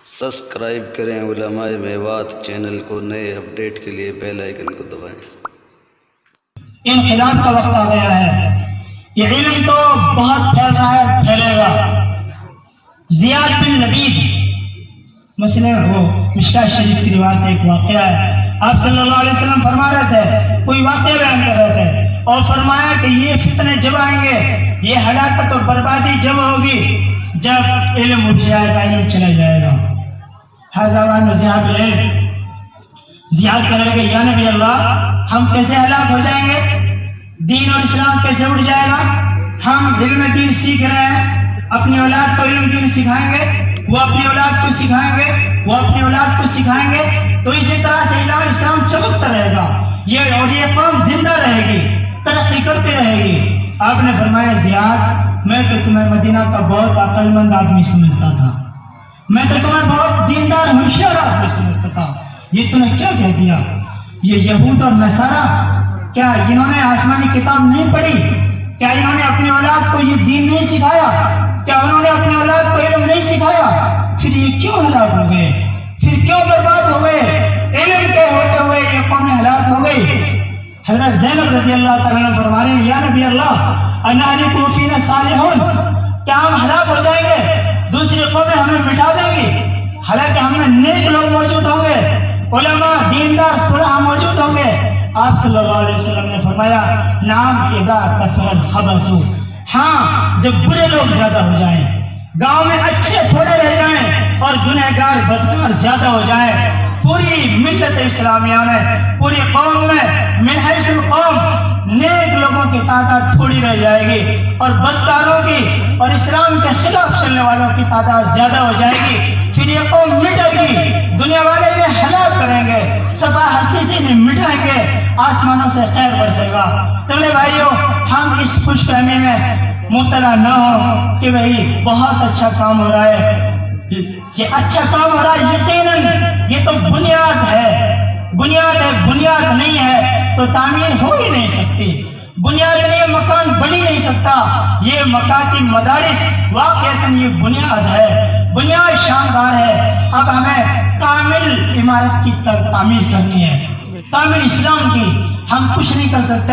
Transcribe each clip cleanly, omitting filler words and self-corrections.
Subscribe کریں علماء Mewat channel کو، نئے اپڈیٹ کے لیے بیل آئیکن کو دبائیں۔ انقلاب کا وقت آ گیا ہے، یہ علم تو بہت پھیل رہا ہے، پھیلے گا۔ زیاد بن لبید مسلم وہ مشکاۃ شریف کی روایت ایک واقعہ ہے، آپ صلی اللہ علیہ وسلم فرما رہے تھے، کوئی واقعہ بیان کر رہے تھے اور فرمایا کہ یہ فتنے جب آئیں گے، یہ ہلاکت اور بربادی جب ہوگی جب علم اٹھ جائے گا، علم چلا جائے گا۔ حضران ذہاب العلم زیاد کرنے لگے، یا نبی اللہ ہم کیسے ہلاک ہو جائیں گے، دین اور اسلام کیسے اٹھ جائے گا؟ ہم علم دین سیکھ رہے ہیں، اپنی اولاد کو علم دین سکھائیں گے، وہ اپنی اولاد کو سکھائیں گے، وہ اپنی اولاد کو سکھائیں گے، تو اسی طرح سے علم اسلام چمکتا رہے گا، یہ قوم زندہ رہے گی، ترقی کرتی رہے گی۔ آپ نے فرمایا، زیاد میں تو تمہیں مدینہ کا بہت عقل مند آدمی سمجھتا تھا، میں تو تمہیں بہت دیندار ہوشیار آدمی سمجھتا تھا، یہ تم نے کیا کہہ دیا؟ یہ یہود اور نصارہ کیا انہوں نے آسمانی کتاب نہیں پڑھی؟ کیا انہوں نے اپنی اولاد کو یہ دین نہیں سکھایا؟ کیا انہوں نے اپنی اولاد کو علم نہیں سکھایا؟ پھر یہ کیوں ہلاک ہو گئے؟ پھر کیوں برباد ہو گئے؟ علم کے ہوتے ہوئے یہ قوم ہلاک ہو گئی۔ حضرت زینب رضی اللہ تعالیٰ نے فرما رہے ہیں، یا نبی اللہ انہلک فینا صالحون، کیا ہم ہلاک ہو جائیں گے، دوسری قومیں ہمیں مٹا دیں گی، حالانکہ ہم میں نیک لوگ موجود ہوں گے، علماء دیندار صلح موجود ہوں گے؟ آپ صلی اللہ علیہ وسلم نے فرمایا، نعم اذا کثر الخبث، ہاں جب برے لوگ زیادہ ہو جائیں، گاؤں میں اچھے تھوڑے رہ جائیں اور گنہگار بدکار زیادہ ہو جائیں، پوری ملت اسلامیہ میں، پوری قوم میں من حیث القوم نیک لوگوں کی تعداد تھوڑی رہ جائے گی اور بدکاروں کی اور اسلام کے خلاف چلنے والوں کی تعداد زیادہ ہو جائے گی، پھر یہ قوم مٹے گی، دنیا والے انہیں ہلاک کریں گے، صفا ہستی سے انہیں مٹائیں گے، آسمانوں سے خیر برسے گا۔ تو میرے بھائیوں، ہم اس خوش فہمی میں مبتلا نہ ہو کہ بھئی بہت اچھا کام ہو رہا ہے، یہ اچھا کام ہو رہا ہے، یقیناً یہ تو بنیاد ہے، بنیاد ہے، بنیاد نہیں ہے تو تعمیر ہو ہی نہیں سکتی، بنیاد نہیں مکان بن ہی نہیں سکتا، یہ مکاتب مدارس واقعتاً یہ بنیاد ہے، بنیاد شاندار ہے۔ اب ہمیں کامل عمارت کی تعمیر کرنی ہے، کامل اسلام کی۔ ہم کچھ نہیں کر سکتے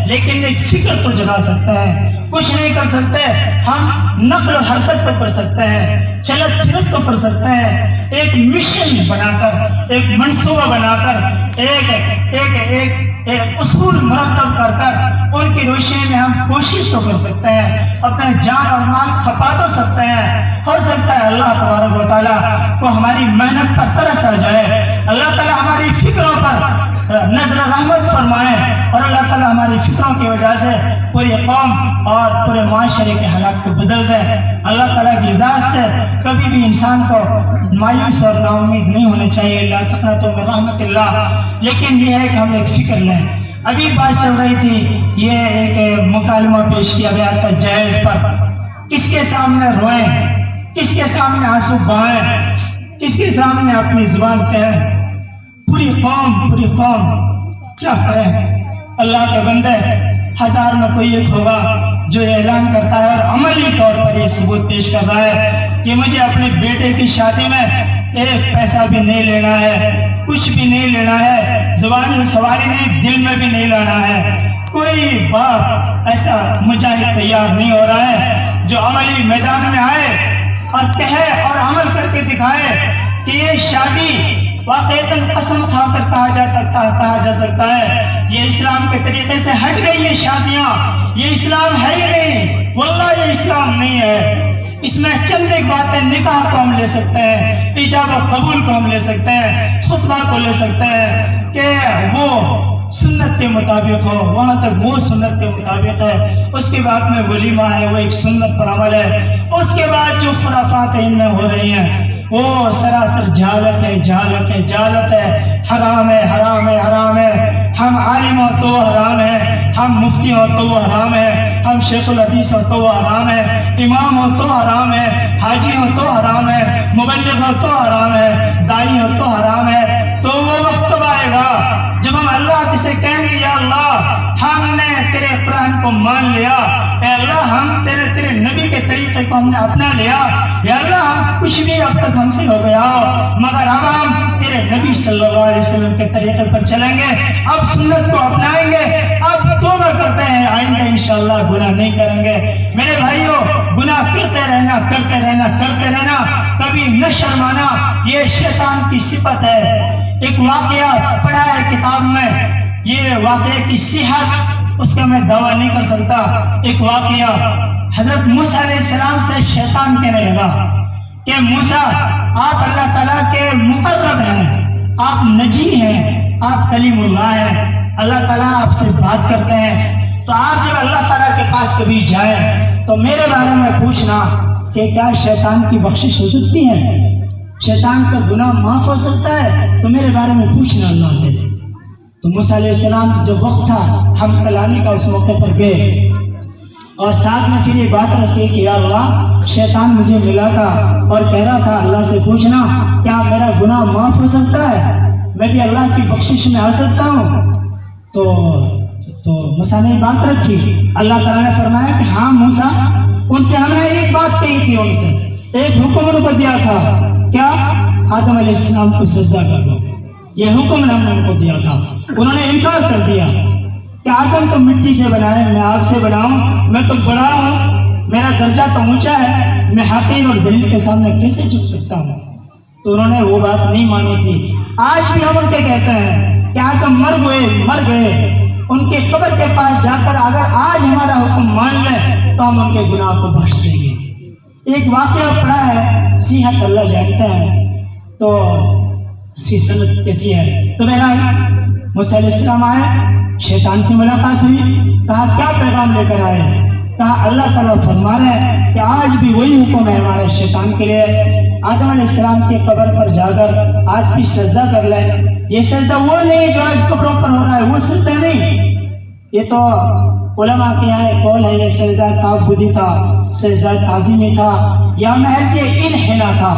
لیکن ایک فکر تو جگا سکتے ہیں، کچھ نہیں کر سکتے ہم نقل و حرکت تو کر سکتے ہیں، چلت پھرت تو کر سکتے ہیں، ایک مشن بنا کر، ایک منصوبہ بنا کر، ایک اصول مرتب کر کر ان کی روشنی میں ہم کوشش تو کر سکتے ہیں، اپنے جان اور مال کھپا تو سکتے ہیں۔ ہو سکتا ہے اللہ تبارک و تعالیٰ کو ہماری محنت پر ترس آ جائے، اللہ تعالیٰ ہماری فکروں پر نظر رحمت فرمائے اور اللہ تعالیٰ ہماری فکروں کی وجہ سے پوری قوم اور پورے معاشرے کے حالات کو بدل دے۔ اللہ تعالیٰ کی ذات سے کبھی بھی انسان کو مایوس اور نا امید نہیں ہونا چاہیے، اللہ تعالیٰ تو رحمت اللہ، لیکن یہ ہے کہ ہم ایک فکر لیں۔ ابھی بات چل رہی تھی، یہ ایک مکالمہ پیش کیا گیا تھا جہیز پر، کس کے سامنے روئیں، کس کے سامنے آنسو بہائیں، کس کے سامنے اپنی زبان کہیں، پوری قوم کیا کریں؟ اللہ کے بندے، ہزار میں کوئی ایک ہوگا جو اعلان کرتا ہے اور عملی طور پر یہ ثبوت پیش کر رہا ہے کہ مجھے اپنے بیٹے کی شادی میں ایک پیسہ بھی نہیں لینا ہے، کچھ بھی نہیں لینا ہے، زبانی سواری نہیں، دل میں بھی نہیں لانا ہے۔ کوئی باپ ایسا مجاہد تیار نہیں ہو رہا ہے جو عملی میدان میں آئے اور کہے اور عمل کر کے دکھائے کہ یہ شادی واقعتاً قسم کھا کر کہا جا سکتا ہے یہ اسلام کے طریقے سے ہٹ گئی، یہ شادیاں، یہ اسلام ہے ہی نہیں، واللہ یہ اسلام نہیں ہے۔ اس میں چند ایک باتیں، نکاح کو ہم لے سکتے ہیں، ایجاب و قبول کو ہم لے سکتے ہیں، خطبہ کو لے سکتے ہیں کہ وہ سنت کے مطابق ہو، وہاں تک وہ سنت کے مطابق ہے، اس کے بعد میں ولیمہ ہے، وہ ایک سنت پر عمل ہے، اس کے بعد جو خرافات ان میں ہو رہی ہیں وہ سراسر جہالت ہے، حرام ہے، ہم عالم ہو تو حرام ہے، ہم مفتی ہو تو وہ حرام ہے، ہم شیخ الحدیث ہو تو وہ حرام ہے، امام ہو تو حرام ہے، حاجی ہو تو حرام ہے، مبلغ ہو تو حرام ہے، دائی ہو تو حرام ہے۔ تو وہ وقت آئے گا جب ہم اللہ سے کہیں گے، یا اللہ ہم نے تیرے قرآن کو مان لیا، اے اللہ ہم تیرے نبی کے طریقے کو ہم نے اپنا لیا، یا اللہ ہم کچھ بھی اب تک ہم سے ہو گیا مگر اب ہم تیرے نبی صلی اللہ علیہ وسلم کے طریقے پر چلیں گے، اب سنت کو اپنائیں گے، اب توبہ کرتے ہیں، آئندہ انشاءاللہ گناہ نہیں کریں گے۔ میرے بھائیوں، گناہ کرتے رہنا کرتے رہنا کرتے رہنا، کبھی نہ شرمانا، یہ شیطان کی صفت ہے۔ ایک واقعہ پڑھا ہے کتاب میں، یہ واقعے کی صحت اس کا میں دعویٰ نہیں کر سکتا۔ ایک واقعہ، حضرت موسیٰ علیہ السلام سے شیطان کہنے لگا کہ موسیٰ آپ اللہ تعالیٰ کے مقرب ہیں، آپ نجی ہیں، آپ کلیم اللہ ہیں، اللہ تعالیٰ آپ سے بات کرتے ہیں، تو آپ جب اللہ تعالیٰ کے پاس کبھی جائیں تو میرے بارے میں پوچھنا کہ کیا شیطان کی بخشش ہو سکتی ہے، شیطان کا گناہ معاف ہو سکتا ہے، تو میرے بارے میں پوچھنا اللہ سے۔ تو موسیٰ علیہ السلام جو وقت تھا ہم کلامی کا اس موقع پر گئے اور ساتھ میں پھر یہ بات رکھی کہ یا اللہ شیطان مجھے ملا تھا اور کہہ رہا تھا اللہ سے پوچھنا کیا میرا گناہ معاف ہو سکتا ہے، میں بھی اللہ کی بخشش میں آ سکتا ہوں۔ تو موسیٰ نے بات رکھی، اللہ تعالیٰ نے فرمایا کہ ہاں موسیٰ، ان سے ہم نے ایک بات کہی تھی، ان سے ایک حکم ان کو دیا تھا، کیا؟ آدم علیہ السلام کو سجدہ کر دو، یہ حکم ہم نے ان کو دیا تھا، انہوں نے انکار کر دیا کہ آدم تو مٹی سے بنا ہے، میں آگ سے بنا ہوں، میں تو بڑا ہوں، میرا درجہ تو اونچا ہے، میں حقیر اور ذلیل کے سامنے کیسے جھک سکتا ہوں؟ تو انہوں نے وہ بات نہیں مانی تھی۔ آج بھی ہم ان کے کہتے ہیں کہ آدم مر گئے، ان کے قبر کے پاس جا کر اگر آج ہمارا حکم مان لیں تو ہم ان کے گناہ کو بخش دیں گے۔ ایک واقعہ پڑا ہے، صحت اللہ جانتا ہے، تو اس کی سنت کیسی ہے؟ تو بہرحال موسیٰ علیہ السلام آئے، شیطان سے ملاقات ہوئی، کہا کیا پیغام لے کر آئے؟ کہا اللہ تعالیٰ فرما رہے ہیں کہ آج بھی وہی حکم ہے ہمارے شیطان کے لیے، آدم علیہ السلام کے قبر پر جا کر آج بھی سجدہ کر لیں۔ یہ سجدہ وہ نہیں جو آج قبروں پر ہو رہا ہے، وہ سجدہ نہیں، یہ تو علماء کے یہاں قول ہے یہ سجدہ تعبدی تھا، سجدہ تعظیمی تھا، یا محض انحناء تھا،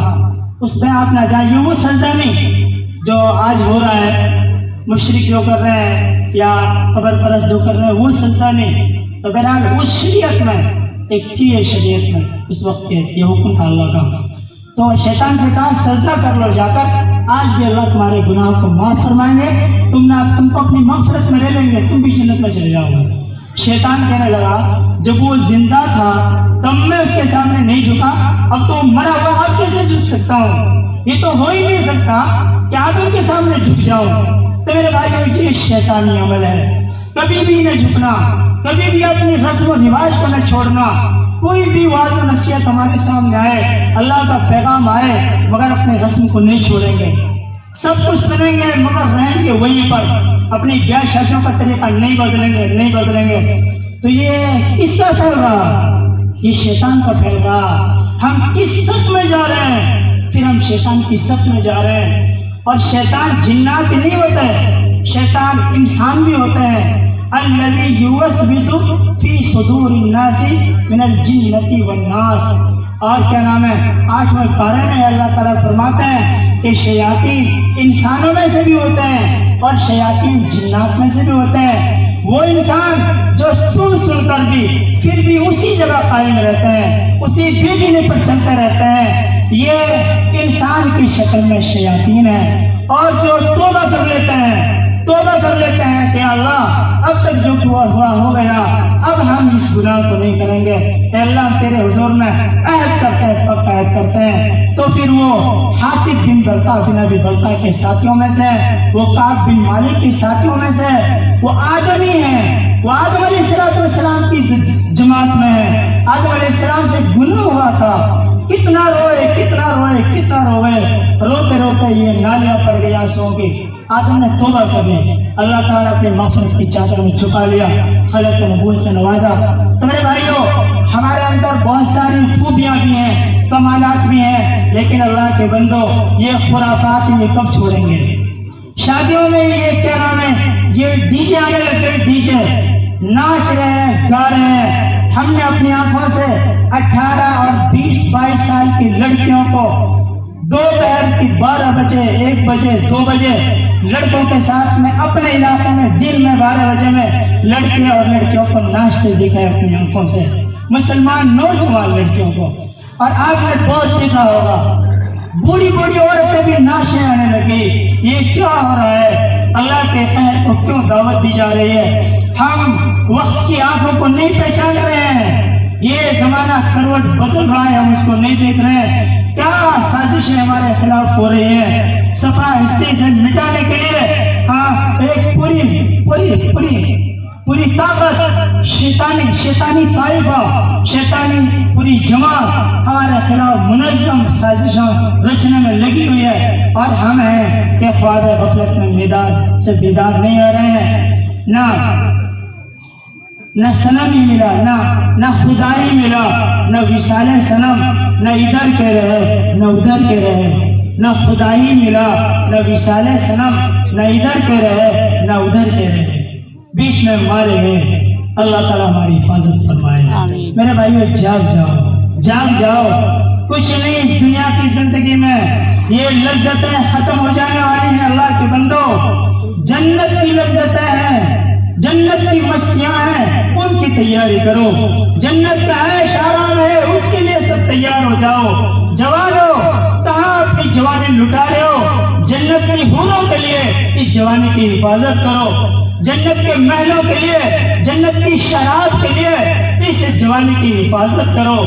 اس میں آپ نہ جائیں، یہ وہ سجدہ نہیں جو آج ہو رہا ہے، مشرک جو کر رہے ہیں یا قبر پرست جو کر رہے ہیں، وہ سجدہ نہیں۔ تو بہرحال اس شریعت میں ایک تھی ہے، شریعت میں اس وقت کے یہ حکم تھا اللہ کا، تو شیطان سے کہا سجدہ کر لو جا کر، آج بھی اللہ تمہارے گناہوں کو معاف فرمائیں گے، تم کو اپنی مغفرت میں لے لیں گے، تم بھی جنت میں چلے جاؤ گے۔ شیطان کہنے لگا جب وہ زندہ تھا تب میں اس کے سامنے نہیں جھکا، اب تو مرا ہوا اب کیسے جھک سکتا ہوں؟ یہ تو ہو ہی نہیں سکتا کہ آدم کے سامنے جھک جاؤں۔ تو میرے بھائیو یہ شیطانی عمل ہے، کبھی بھی نہ جھکنا، کبھی بھی اپنی رسم و رواج کو نہ چھوڑنا۔ کوئی بھی واضح نصیحت ہمارے سامنے آئے، اللہ کا پیغام آئے، مگر اپنے رسم کو نہیں چھوڑیں گے، سب کچھ سنیں گے مگر رہیں گے وہیں پر، اپنی بیاہ شادیوں کا طریقہ نہیں بدلیں گے۔ تو یہ کس کا پھیل رہا؟ یہ شیطان کا پھیل رہا۔ ہم کس صف میں جا رہے ہیں؟ پھر ہم شیطان کی صف میں جا رہے ہیں، اور شیطان جنات نہیں ہوتا ہے، شیطان انسان بھی ہوتے ہیں۔ الذی یوسوس فی صدور الناس من الجنۃ والناس، اور کیا نام ہے 8ویں پارے میں اللہ تعالیٰ فرماتے ہیں کہ شیاطین انسانوں میں سے بھی ہوتے ہیں اور شیاطین جنات میں سے بھی ہوتے ہیں۔ وہ انسان جو سن کر بھی پھر بھی اسی جگہ قائم رہتے ہیں، اسی بے دینی پر چلتے رہتے ہیں، یہ انسان کی شکل میں شیاطین ہیں۔ اور جو توبہ کر لیتے ہیں کہ اللہ اب تک جو ہوا ہو گیا، اب ہم اس گناہ کو نہیں کریں گے، اے اللہ تیرے حضور میں عہد کرتے ہیں، پکا عہد کرتے ہیں، تو پھر وہ حاطب بن بلتا بن ابی بلتا کے ساتھیوں میں سے، وہ کعب بن مالک کے ساتھیوں میں سے، وہ آدمی ہیں، وہ آدم علیہ السلام کی جماعت میں ہیں۔ آدم علیہ السلام سے گناہ ہوا تھا، کتنا روئے، روتے روتے یہ نالیاں پڑ گئی آنسوؤں کی۔ آدم نے توبہ کر لی، اللہ تعالیٰ کے مغفرت کی چادر میں چھپا لیا، خلق نبوت سے نوازا۔ تو میرے بھائیوں، ہمارے اندر بہت ساری خوبیاں بھی ہیں، کمالات بھی ہیں، لیکن اللہ کے بندو یہ خرافات یہ کب چھوڑیں گے؟ شادیوں میں یہ کیا نام ہے، یہ ڈی جے آنے لگ گئے، ڈی جے ناچ رہے ہیں، گا رہے ہیں۔ ہم نے اپنی آنکھوں سے 18 اور 20-22 سال کی لڑکیوں کو دوپہر کی 12 بجے، 1 بجے، 2 بجے لڑکوں کے ساتھ میں اپنے علاقے میں دن میں 12 بجے میں لڑکے اور لڑکیوں کو ناچتے دیکھا اپنی آنکھوں سے، مسلمان نوجوان لڑکیوں کو. اور آپ نے بہت دیکھا ہوگا بوڑھی بوڑھی عورتیں بھی ناشے آنے لگی. یہ کیا ہو رہا ہے؟ اللہ کے قہر کو کیوں دعوت دی جا رہی ہے؟ ہم وقت کی آنکھوں کو نہیں پہچان رہے ہیں. یہ زمانہ کروٹ بدل رہا ہے، ہم اس کو نہیں دیکھ رہے ہیں. کیا سازشیں ہمارے خلاف ہو رہی ہیں صفا ہستی سے مٹانے کے لیے. ہاں ایک پوری طاقت شیطانی طائفہ، شیطانی پوری جماعت ہمارے خلاف منظم سازشوں رچنے میں لگی ہوئی ہے. اور ہم ہیں کہ خواب غفلت میں بیدار سے بیدار نہیں ہو رہے ہیں. نہ صنم ہی ملا، نہ خدائی ملا، نہ وصال صنم، نہ ادھر کے رہے نہ ادھر کے رہے. نہ خدائی ملا، نہ وصال صنم، نہ ادھر کے رہے نہ ادھر کے رہے، بیچ میں مارے گئے. اللہ تعالیٰ ہماری حفاظت فرمائے. میرے بھائیو جاگ جاؤ. کچھ نہیں اس دنیا کی زندگی میں، یہ لذتیں ختم ہو جانے والی ہیں. اللہ کے بندو، جنت کی لذتیں ہیں، جنت کی مستیاں ہیں، ان کی تیاری کرو. جنت کا عیش آرام ہے، اس کے لیے سب تیار ہو جاؤ. جوانو، کہاں اپنی جوانی لٹا رہے ہو؟ جنت کی حوروں کے لیے اس جوانی کی حفاظت کرو. جنت کے محلوں کے لیے، جنت کی شراب کے لیے اس جوانی کی حفاظت کرو.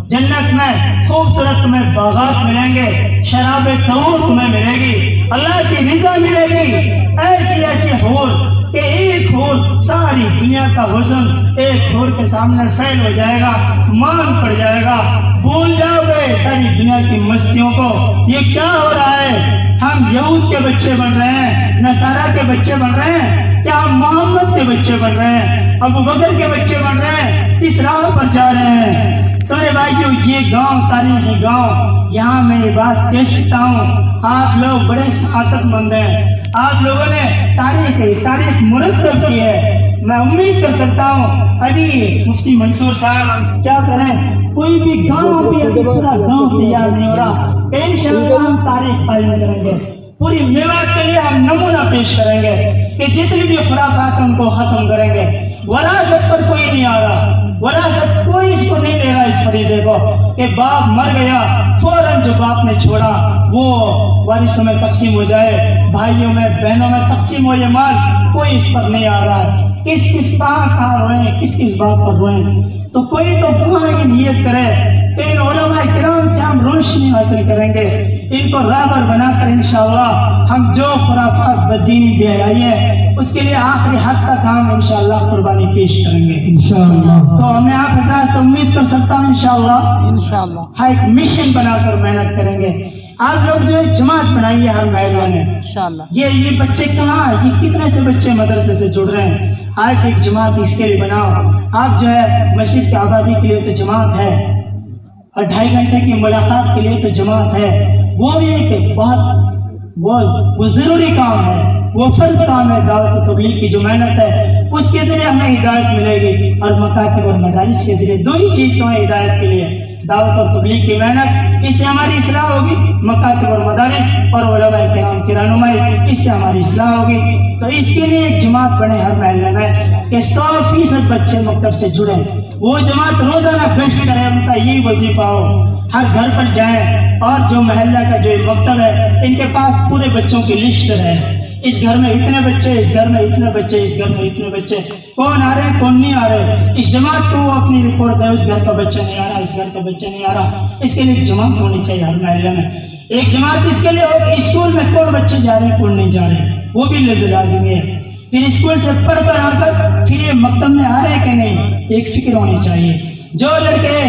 جنت میں خوبصورت تمہیں باغات ملیں گے، شراب طہور تمہیں ملے گی، اللہ کی رضا ملے گی. ایسی حور کہ ایک حور ساری دنیا کا حسن ایک حور کے سامنے فیل ہو جائے گا، مان پڑ جائے گا، بھول جاؤ گے ساری دنیا کی مستیوں کو. یہ کیا ہو رہا ہے؟ ہم یہود کے بچے بن رہے ہیں، نصارہ کے بچے بن رہے ہیں، کیا ہم محمد کے بچے بن رہے ہیں، ابو بکر کے بچے بن رہے ہیں، اس راہ پر جا رہے ہیں. تو میرے بھائیو، یہ گاؤں تاریخی گاؤں، یہاں میں یہ بات کہہ سکتا ہوں، آپ لوگ بڑے سعادت مند ہیں. آپ لوگوں نے تاریخ مرتب کی ہے. میں امید کر سکتا ہوں ابھی مفتی منصور صاحب کیا کریں، کوئی بھی گاؤں پورا گاؤں تیار نہیں ہو رہا. انشاءاللہ ہم تاریخ قائم کریں گے. پوری میوات کے لیے ہم نمونہ پیش کریں گے کہ جتنی بھی خرافات ان کو ختم کریں گے. وراثت پر کوئی نہیں آ رہا، وراثت کوئی اس کو نہیں دے رہا اس فریضے کو کہ باپ مر گیا فوراً جو باپ نے چھوڑا وہ وارثوں میں تقسیم ہو جائے، بھائیوں میں بہنوں میں تقسیم ہو یہ مال. کوئی اس پر نہیں آ رہا ہے. کس کہاں روئیں، کس بات پر روئیں. تو کوئی تو دعا کی نیت کرے کہ ان علماء کرام سے ہم روشنی حاصل کریں گے، ان کو راہبر بنا کر انشاءاللہ ہم جو خرافات بددینی بے حیائی ہے اس کے لیے آخری حد تک ہم انشاءاللہ قربانی پیش کریں گے انشاءاللہ. تو میں آپ حضرات سے امید کر سکتا ہوں انشاءاللہ ہاں ایک مشن بنا کر محنت کریں گے. آپ لوگ جو ہے جماعت بنائیے ہر محلے میں انشاءاللہ. یہ بچے کہاں، یہ کتنے سے بچے مدرسے سے جڑ رہے ہیں. آج ایک جماعت اس کے لیے بناؤ. آپ جو ہے مسجد کی آبادی کے لیے تو جماعت ہے، اور 2.5 گھنٹے کی ملاقات کے لیے تو جماعت ہے. وہ بھی ایک بہت وہ ضروری کام ہے، وہ فرض کام ہے. دعوت و تبلیغ کی جو محنت ہے اس کے ذریعے ہمیں ہدایت ملے گی، اور مکاتب اور مدارس کے ذریعے. دو ہی چیز تو ہے ہدایت کے لیے، دعوت اور تبلیغ کی محنت، اس سے ہماری اصلاح ہوگی. مکاتب اور مدارس اور علماء کرام کی رہنمائی، اس سے ہماری اصلاح ہوگی. تو اس کے لیے ایک جماعت بنے ہر محلے میں کہ 100% بچے مکتب سے جڑیں. وہ جماعت روزانہ بیٹھ کرے، ان کا یہی وظیفہ ہو. ہر گھر پر جائیں اور جو محلہ کا جو مکتب ہے ان کے پاس پورے بچوں کی لسٹ ہے. اس گھر میں اتنے بچے، اس گھر میں اتنے بچے، اس گھر میں اتنے بچے، کون آ رہے کون نہیں آ رہے. اس جماعت کو وہ اپنی رپورٹ ہے، اس گھر کا بچہ نہیں آ رہا، اس گھر کا بچہ نہیں آ رہا. اس کے لیے ایک جماعت ہونی چاہیے ہر محلے میں. ایک جماعت اس کے لیے ہو کہ اسکول میں کون بچے جا رہے ہیں کون نہیں جا رہے، وہ بھی لازمی ہے. پھر اسکول سے پڑھ کر آ کر پھر یہ مکتب میں آ رہے ہیں کہ نہیں، ایک فکر ہونی چاہیے. جو لڑکے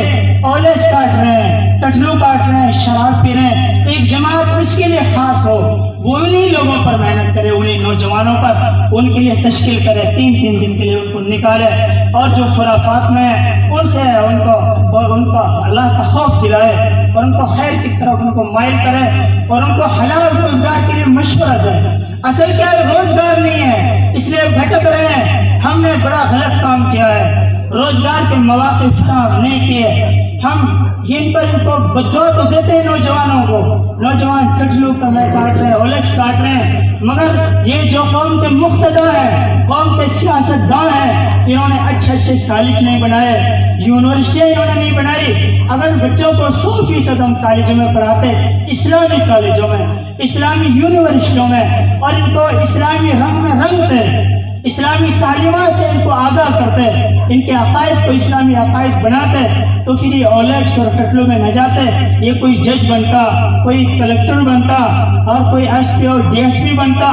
اولس کاٹ رہے ہیں، ٹٹلو کاٹ رہے ہیں، شراب پی رہے ہیں، ایک جماعت اس کے لیے خاص ہو. وہ انہیں لوگوں پر محنت کرے، انہیں نوجوانوں پر، ان کے لیے تشکیل کرے، 3 دن کے لیے ان کو نکالے، اور جو خرافات میں ان سے ان کو اللہ کا خوف دلائے، اور ان کو خیر کی طرف ان کو مائل کرے، اور ان کو حلال روزگار کے لیے مشورہ دے. اصل کیا ہے، روزگار نہیں ہے، اس لیے بھٹک رہے ہیں. ہم نے بڑا غلط کام کیا ہے، روزگار کے مواقع فراہم نہیں کیے. ہم ان پر ان کو بددعا تو دیتے ہیں نوجوانوں کو، نوجوان کٹلو کا میں کاٹ رہے ہیں، اولیکس کاٹ رہے ہیں، مگر یہ جو قوم کے مقتدی ہیں، قوم کے سیاستدان ہیں، انہوں نے اچھے کالج نہیں بنائے، یونیورسٹیاں انہوں نے نہیں بنائی۔ اگر بچوں کو 100% ہم کالجوں میں پڑھاتے، اسلامی کالجوں میں، اسلامی یونیورسٹیوں میں، اور ان کو اسلامی رنگ میں رنگتے، اسلامی تعلیمات سے ان کو آگاہ کرتے، ان کے عقائد کو اسلامی عقائد بناتے، تو پھر یہ اولیکس اور کٹلوں میں نہ جاتے، یہ کوئی جج بنتا، کوئی کلیکٹر بنتا، اور کوئی ایس پی اور ڈی ایس پی بنتا،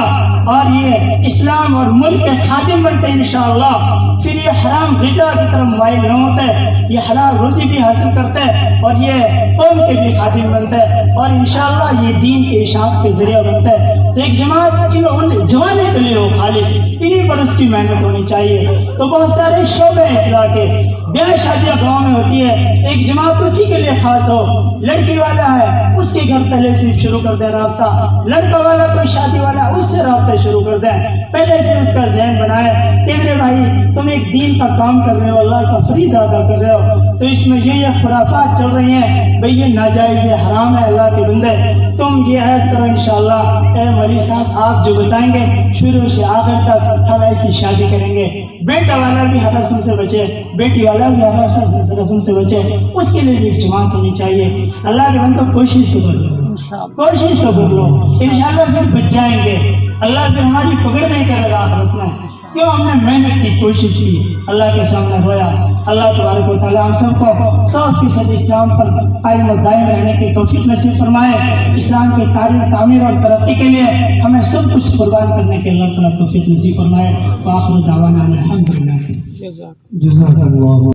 اور یہ اسلام اور ملک کے خادم بنتے انشاءاللہ۔ پھر یہ حرام غذا کی طرف مائل نہ ہوتے، یہ حلال روزی بھی حاصل کرتے، اور یہ قوم کے بھی خادم بنتے، اور انشاءاللہ یہ دین کے اشاعت کے ذریعہ بنتے۔ تو ایک جماعت ان جوانے کے لیے ہو خالص، انہیں پر اس کی محنت ہونی چاہیے۔ تو بہت سارے شعبے اصلاح کے، بیاہ شادیاں گاؤں میں ہوتی ہے، ایک جماعت اسی کے لیے خاص ہو۔ لڑکی والا ہے، اس کے گھر پہلے سے شروع کر دیں رابطہ، لڑکا والا کوئی شادی والا، اس سے رابطے شروع کر دیں، پہلے سے اس کا ذہن بنائے کہ میرے بھائی تم ایک دین کا کام کر رہے ہو، اللہ کا فریضہ ادا کر رہے ہو، تو اس میں یہ خرافات چل رہی ہیں، بھئی یہ ناجائز ہے، حرام ہے، اللہ کے بندے تم یہ عہد کرو انشاءاللہ، اے مولوی صاحب آپ جو بتائیں گے شروع سے آخر تک ہم ایسی شادی کریں گے۔ بیٹا والا بھی ہر رسم سے بچے، بیٹی والا بھی ہر رسم سے بچے، اس کے لیے بھی ایک جماعت ہونی چاہیے۔ اللہ کے بندوں کوشش تو کر لو، کوشش تو کر لو، انشاءاللہ پھر بچ جائیں گے۔ اللہ پھر ہماری پکڑ نہیں کرے گا آخرت میں، کیوں ہم نے محنت کی، کوشش کی، اللہ کے سامنے رویا۔ اللہ تبارک و تعالیٰ ہم سب کو 100% اسلام پر قائم و دائم رہنے کی توفیق نصیب فرمائے۔ اسلام کے تعمیر اور ترقی کے لیے ہمیں سب کچھ قربان کرنے کے اللہ تعالیٰ توفیق نصیب فرمائے۔ وآخر دعوانا الحمدللہ۔ جزاک اللہ۔